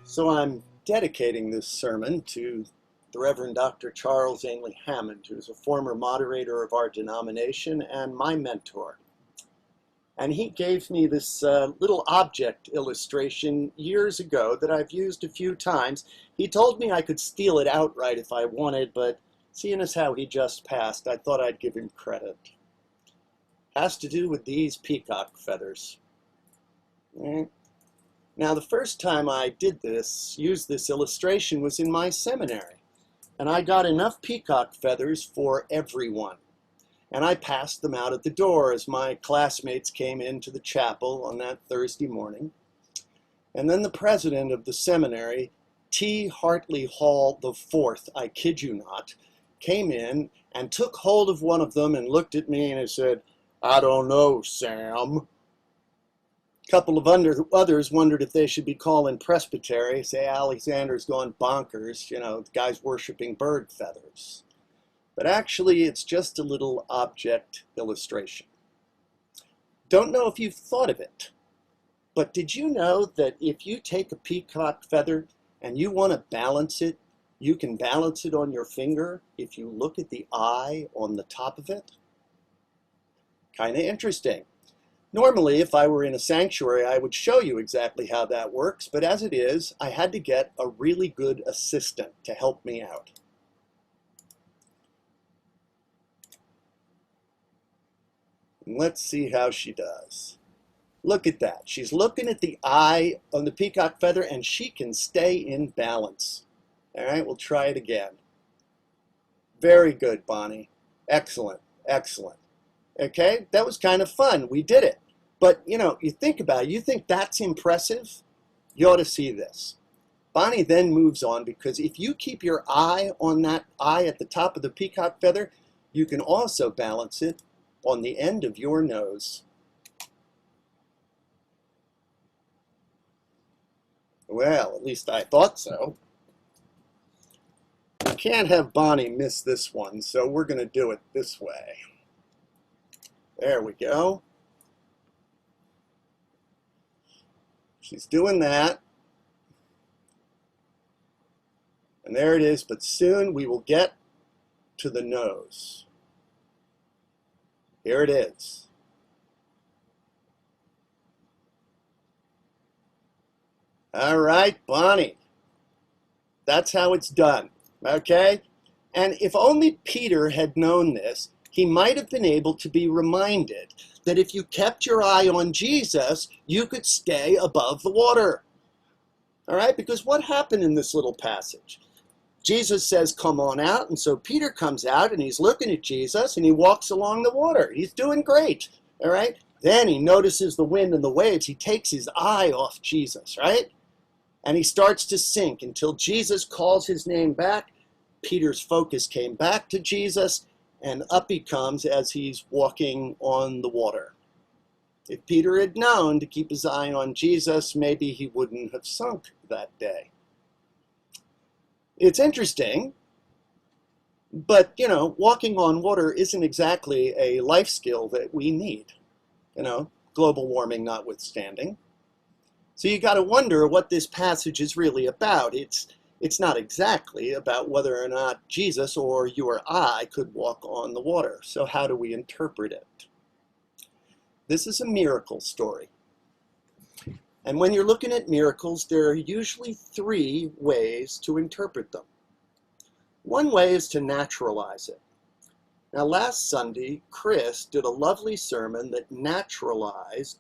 So I'm dedicating this sermon to the Reverend Dr. Charles Ainley Hammond, who is a former moderator of our denomination and my mentor. And he gave me this little object illustration years ago that I've used a few times. He told me I could steal it outright if I wanted, but seeing as how he just passed, I thought I'd give him credit. It has to do with these peacock feathers. Now, the first time I did this, used this illustration, was in my seminary. And I got enough peacock feathers for everyone. And I passed them out at the door as my classmates came into the chapel on that Thursday morning. And then the president of the seminary, T. Hartley Hall IV, I kid you not, came in and took hold of one of them and looked at me and he said, "I don't know, Sam." A couple of others wondered if they should be calling presbytery, say Alexander's gone bonkers, the guy's worshiping bird feathers. But actually, it's just a little object illustration. Don't know if you've thought of it, but did you know that if you take a peacock feather and you want to balance it, you can balance it on your finger if you look at the eye on the top of it? Kind of interesting. Normally, if I were in a sanctuary, I would show you exactly how that works, but as it is, I had to get a really good assistant to help me out. And let's see how she does. Look at that. She's looking at the eye on the peacock feather, and she can stay in balance. All right, we'll try it again. Very good, Bonnie. Excellent, excellent. Okay, that was kind of fun. We did it. But, you think about it. You think that's impressive? You ought to see this. Bonnie then moves on because if you keep your eye on that eye at the top of the peacock feather, you can also balance it on the end of your nose. Well, at least I thought so. I can't have Bonnie miss this one, so we're going to do it this way. There we go. She's doing that. And there it is, but soon we will get to the nose. Here it is. All right, Bonnie. That's how it's done, okay? And if only Peter had known this, he might have been able to be reminded that if you kept your eye on Jesus, you could stay above the water. All right, because what happened in this little passage? Jesus says, "Come on out," and so Peter comes out and he's looking at Jesus and he walks along the water. He's doing great, all right? Then he notices the wind and the waves. He takes his eye off Jesus, right? And he starts to sink until Jesus calls his name back. Peter's focus came back to Jesus, and up he comes as he's walking on the water. If Peter had known to keep his eye on Jesus, maybe he wouldn't have sunk that day. It's interesting, but, walking on water isn't exactly a life skill that we need, global warming notwithstanding. So you got to wonder what this passage is really about. It's not exactly about whether or not Jesus or you or I could walk on the water. So how do we interpret it? This is a miracle story. And when you're looking at miracles, there are usually three ways to interpret them. One way is to naturalize it. Now, last Sunday, Chris did a lovely sermon that naturalized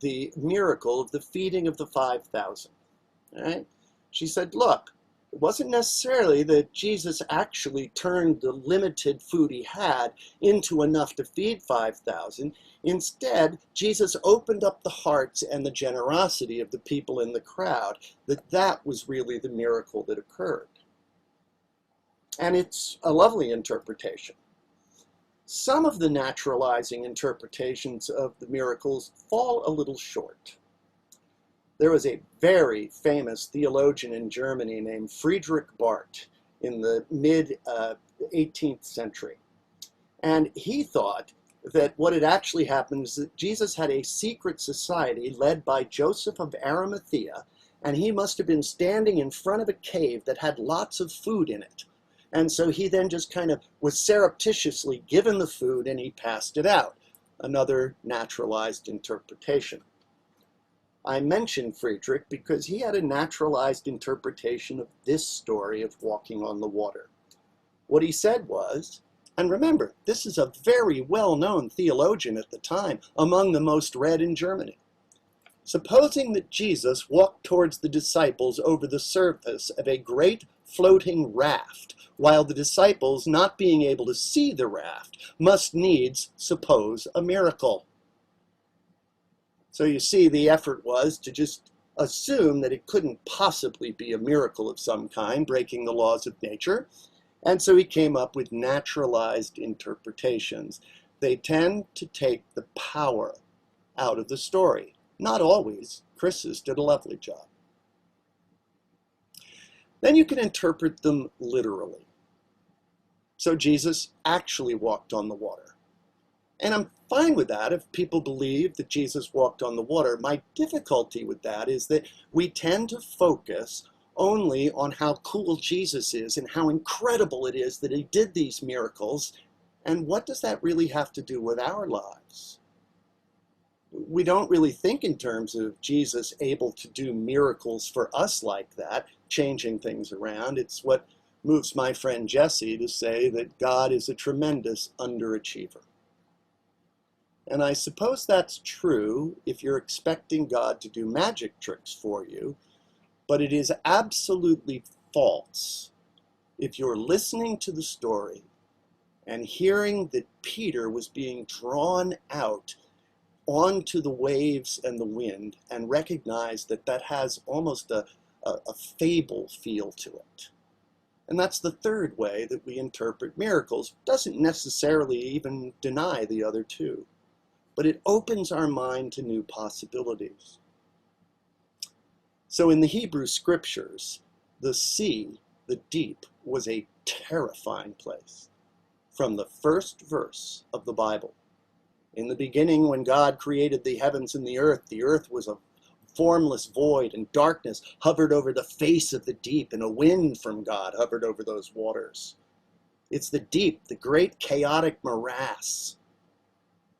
the miracle of the feeding of the 5,000. All right? She said, look, it wasn't necessarily that Jesus actually turned the limited food he had into enough to feed 5,000. Instead, Jesus opened up the hearts and the generosity of the people in the crowd, that was really the miracle that occurred. And it's a lovely interpretation. Some of the naturalizing interpretations of the miracles fall a little short. There was a very famous theologian in Germany named Friedrich Barth in the mid-18th century. And he thought that what had actually happened is that Jesus had a secret society led by Joseph of Arimathea, And he must have been standing in front of a cave that had lots of food in it. And so he then just kind of was surreptitiously given the food and he passed it out. Another naturalized interpretation. I mention Friedrich because he had a naturalized interpretation of this story of walking on the water. What he said was, and remember, this is a very well-known theologian at the time, among the most read in Germany. Supposing that Jesus walked towards the disciples over the surface of a great floating raft, while the disciples, not being able to see the raft, must needs suppose a miracle. So you see, the effort was to just assume that it couldn't possibly be a miracle of some kind, breaking the laws of nature. And so he came up with naturalized interpretations. They tend to take the power out of the story. Not always. Chris's did a lovely job. Then you can interpret them literally. So Jesus actually walked on the water. And I'm fine with that if people believe that Jesus walked on the water. My difficulty with that is that we tend to focus only on how cool Jesus is and how incredible it is that he did these miracles. And what does that really have to do with our lives? We don't really think in terms of Jesus able to do miracles for us like that, changing things around. It's what moves my friend Jesse to say that God is a tremendous underachiever. And I suppose that's true if you're expecting God to do magic tricks for you, but it is absolutely false if you're listening to the story and hearing that Peter was being drawn out onto the waves and the wind and recognize that that has almost a fable feel to it. And that's the third way that we interpret miracles. Doesn't necessarily even deny the other two, but it opens our mind to new possibilities. So in the Hebrew scriptures, the sea, the deep, was a terrifying place. From the first verse of the Bible, in the beginning, when God created the heavens and the earth was a formless void, and darkness hovered over the face of the deep, and a wind from God hovered over those waters. It's the deep, the great chaotic morass.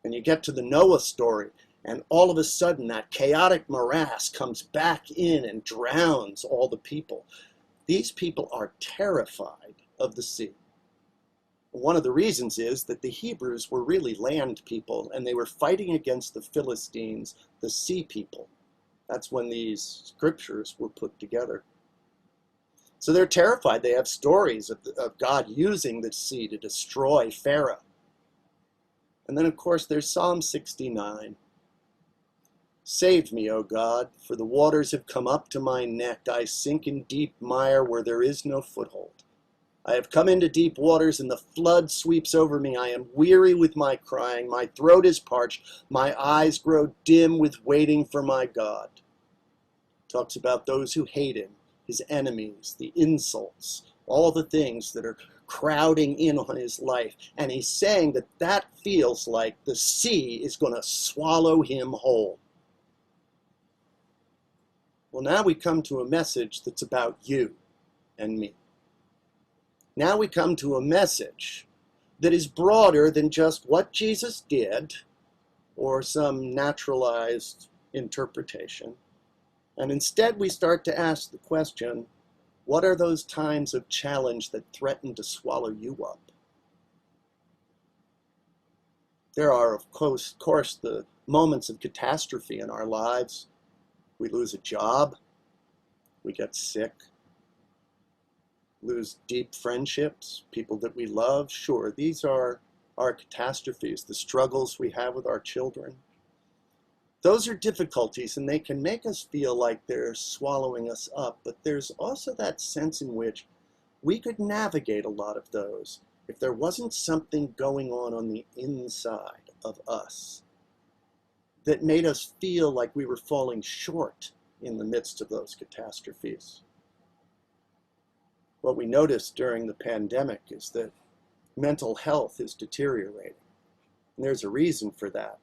And you get to the Noah story, and all of a sudden that chaotic morass comes back in and drowns all the people. These people are terrified of the sea. One of the reasons is that the Hebrews were really land people, and they were fighting against the Philistines, the sea people. That's when these scriptures were put together. So they're terrified. They have stories of God using the sea to destroy Pharaoh. And then, of course, there's Psalm 69. Save me, O God, for the waters have come up to my neck. I sink in deep mire where there is no foothold. I have come into deep waters, and the flood sweeps over me. I am weary with my crying. My throat is parched. My eyes grow dim with waiting for my God. Talks about those who hate him, his enemies, the insults, all the things that are crowding in on his life. And he's saying that that feels like the sea is going to swallow him whole. Well, now we come to a message that's about you and me. Now we come to a message that is broader than just what Jesus did or some naturalized interpretation. And instead we start to ask the question, what are those times of challenge that threaten to swallow you up? There are, of course, the moments of catastrophe in our lives. We lose a job, we get sick, lose deep friendships, people that we love. Sure, these are our catastrophes, the struggles we have with our children. Those are difficulties, and they can make us feel like they're swallowing us up, but there's also that sense in which we could navigate a lot of those if there wasn't something going on the inside of us that made us feel like we were falling short in the midst of those catastrophes. What we noticed during the pandemic is that mental health is deteriorating. And there's a reason for that.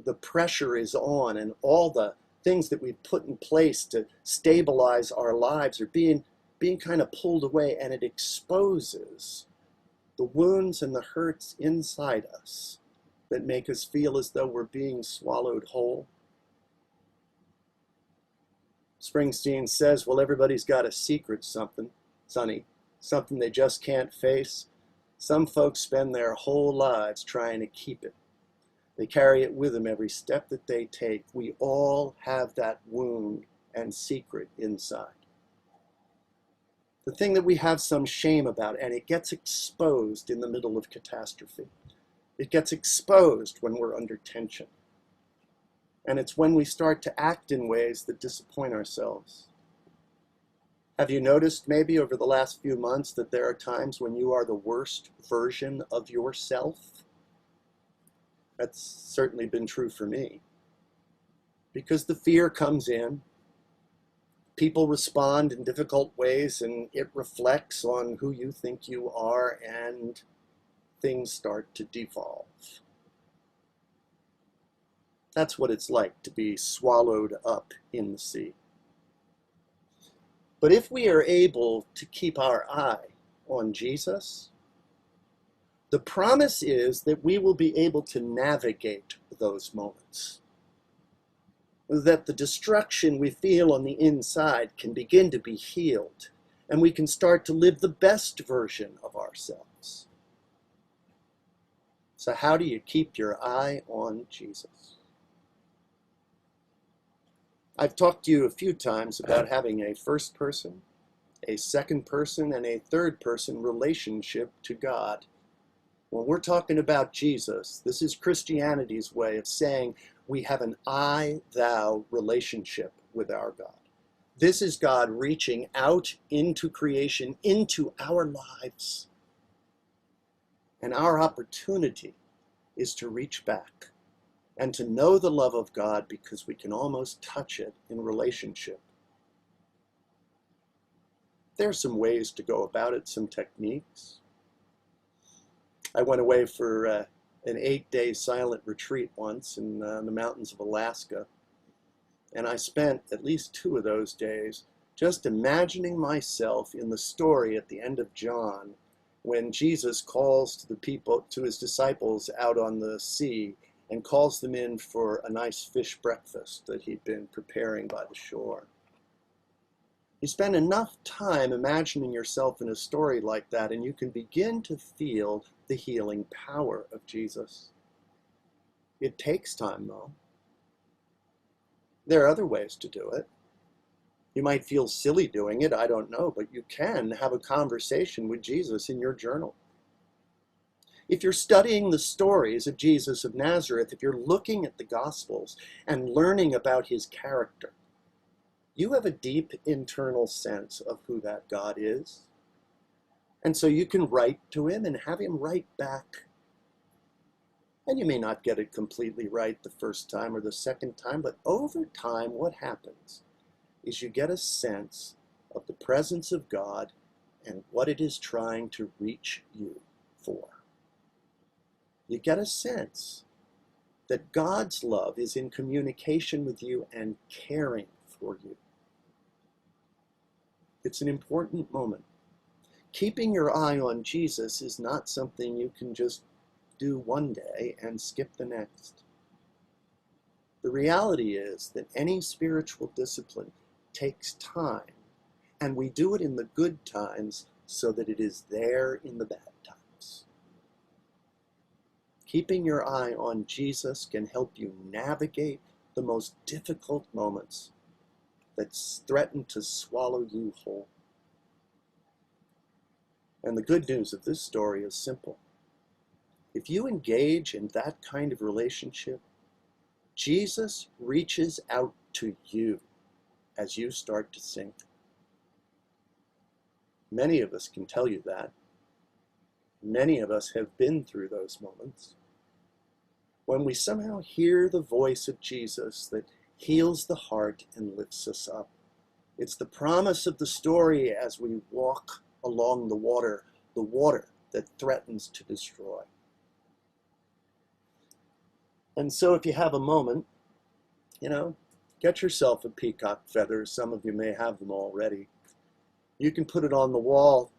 The pressure is on, and all the things that we've put in place to stabilize our lives are being kind of pulled away, and it exposes the wounds and the hurts inside us that make us feel as though we're being swallowed whole. Springsteen says, well, everybody's got a secret something, Sonny, something they just can't face. Some folks spend their whole lives trying to keep it. They carry it with them every step that they take. We all have that wound and secret inside. The thing that we have some shame about, and it gets exposed in the middle of catastrophe. It gets exposed when we're under tension. And it's when we start to act in ways that disappoint ourselves. Have you noticed maybe over the last few months that there are times when you are the worst version of yourself? That's certainly been true for me. Because the fear comes in, people respond in difficult ways, and it reflects on who you think you are, and things start to devolve. That's what it's like to be swallowed up in the sea. But if we are able to keep our eye on Jesus, the promise is that we will be able to navigate those moments. That the destruction we feel on the inside can begin to be healed, and we can start to live the best version of ourselves. So how do you keep your eye on Jesus? I've talked to you a few times about having a first person, a second person, and a third person relationship to God. When we're talking about Jesus, this is Christianity's way of saying we have an I-thou relationship with our God. This is God reaching out into creation, into our lives. And our opportunity is to reach back and to know the love of God, because we can almost touch it in relationship. There are some ways to go about it, some techniques. I went away for an 8-day silent retreat once in the mountains of Alaska, and I spent at least 2 of those days just imagining myself in the story at the end of John, when Jesus calls to the people, to his disciples out on the sea, and calls them in for a nice fish breakfast that he'd been preparing by the shore. You spend enough time imagining yourself in a story like that, and you can begin to feel the healing power of Jesus. It takes time, though. There are other ways to do it. You might feel silly doing it, I don't know, but you can have a conversation with Jesus in your journal. If you're studying the stories of Jesus of Nazareth, if you're looking at the Gospels and learning about his character, you have a deep internal sense of who that God is. And so you can write to him and have him write back. And you may not get it completely right the first time or the second time, but over time what happens is you get a sense of the presence of God and what it is trying to reach you for. You get a sense that God's love is in communication with you and caring for you. It's an important moment. Keeping your eye on Jesus is not something you can just do one day and skip the next. The reality is that any spiritual discipline takes time, and we do it in the good times so that it is there in the bad times. Keeping your eye on Jesus can help you navigate the most difficult moments that threaten to swallow you whole. And the good news of this story is simple. If you engage in that kind of relationship, Jesus reaches out to you as you start to sink. Many of us can tell you that. Many of us have been through those moments when we somehow hear the voice of Jesus that heals the heart and lifts us up. It's the promise of the story as we walk along the water that threatens to destroy. And so if you have a moment, Get yourself a peacock feather. Some of you may have them already. You can put it on the wall.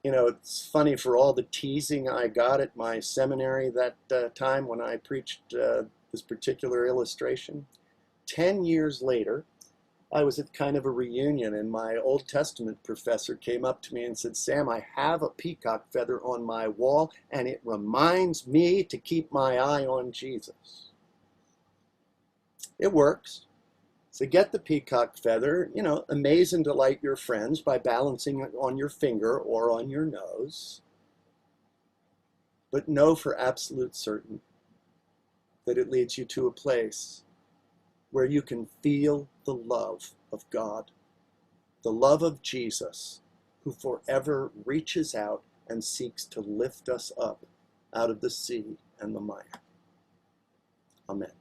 You know, it's funny, for all the teasing I got at my seminary that time when I preached this particular illustration. 10 years later, I was at kind of a reunion, and my Old Testament professor came up to me and said, "Sam, I have a peacock feather on my wall, and it reminds me to keep my eye on Jesus." It works. So get the peacock feather, you know, amaze and delight your friends by balancing it on your finger or on your nose. But know for absolute certain that it leads you to a place where you can feel the love of God, the love of Jesus, who forever reaches out and seeks to lift us up out of the sea and the mire. Amen.